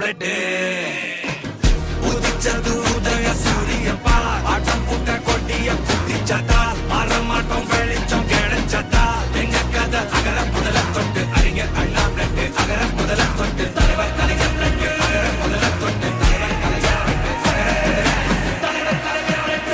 Blood உதிச்சது உதய சூரியப்பா ஆட்டம் பூட்ட கொட்டிய புத்திச்சதா மாறமாட்டம் வெளிச்சம் கிடைச்சதா எங்க கதை அகர முதல தொட்டு அறிஞர் அண்ணா பிளட் அகர முதல தொட்டு தலைவர் கலைஞர் பிளட் அகர முதல தொட்டு தலைவர் கலைஞர் தலைவர் கலைஞர் பிளட்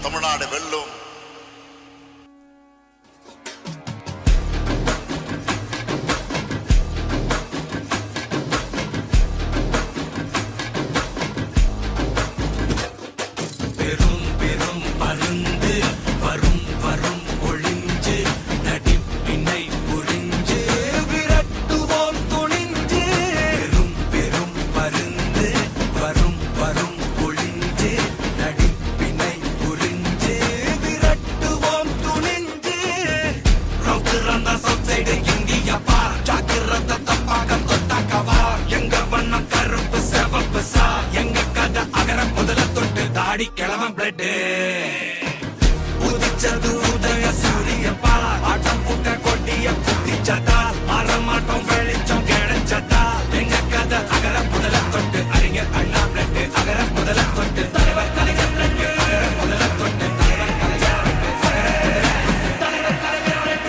தமிழ்நாடு வெல்லும். பெரும் பெரும் பருந்து வரும் வரும் ஒளிஞ்சு நடிப்பினை புரிஞ்சு விரட்டுவோம் துணிஞ்சு பெரும் பெரும் பருந்து வரும் வரும் ஒளிஞ்சு நடிப்பினை புரிஞ்சு விரட்டுவோம் துணிஞ்சு ரவுத்துறந்த சவுசைடு இந்தியா பார் ஜாக்கிரத தப்பாக தொட்டாக்கவா எங்க வண்ணம் கருப்பு செவப்பு சா எங்க கதை அகர முதல தொட்டு தாடி கிளவன் பிளட் உதிச்சது உதய சூரியப்பா ஆட்டம் பூட்ட கொட்டிய புத்திச்சதா மாறமாட்டம் வெளிச்சம் கிடைச்சதா எங்க கதை அகர முதல தொட்டு அறிஞர் அண்ணா பிளட் அகர முதல தொட்டு தலைவர் கலைஞர் பிளட் அகர முதல தொட்டு தலைவர் கலைஞர் தலைவர் கலைஞர் பிளட்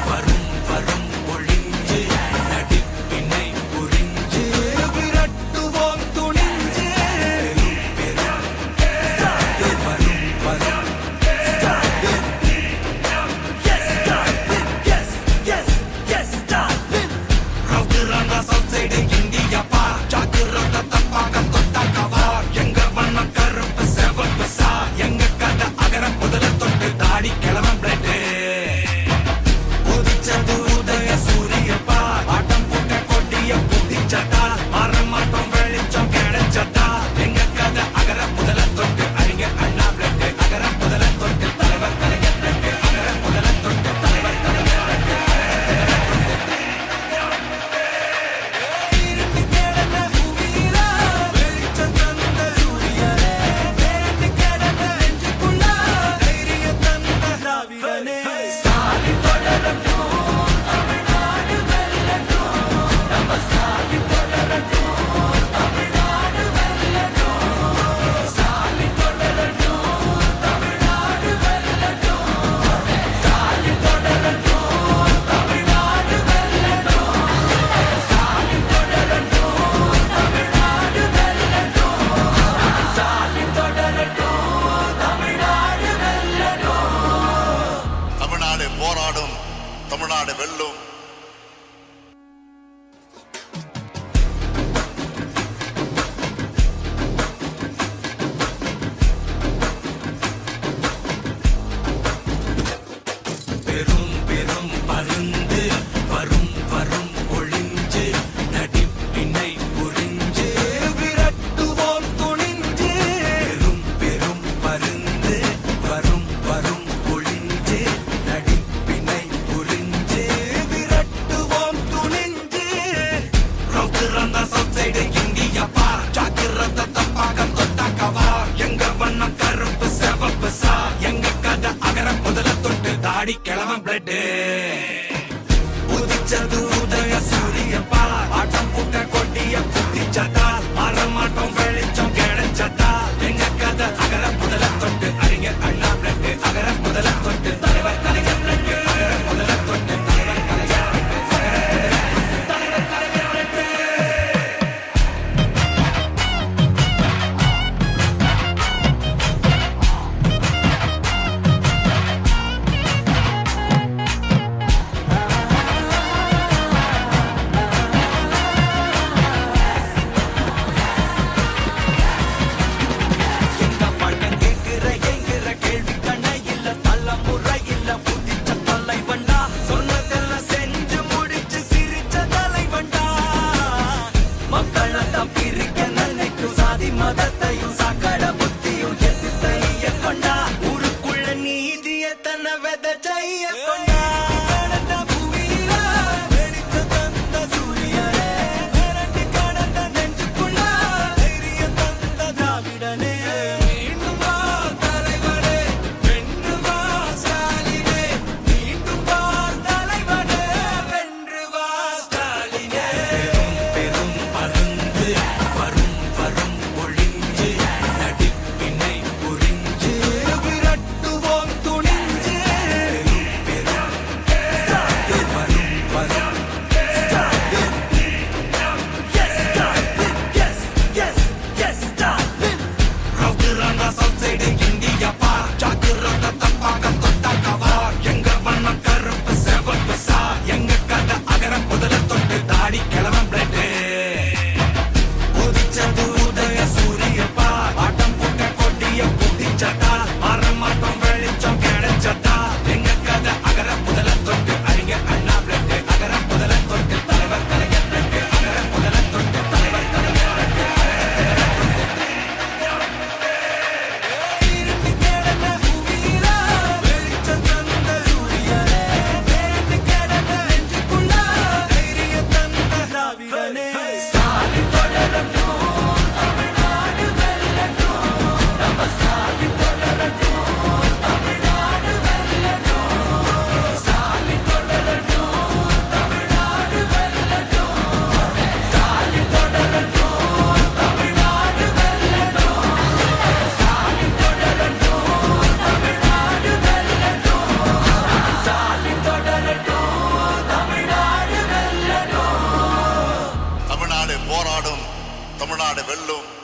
வரும் வரும் ஒளிஞ்சு நடி தமிழ்நாடு வெல்லும்.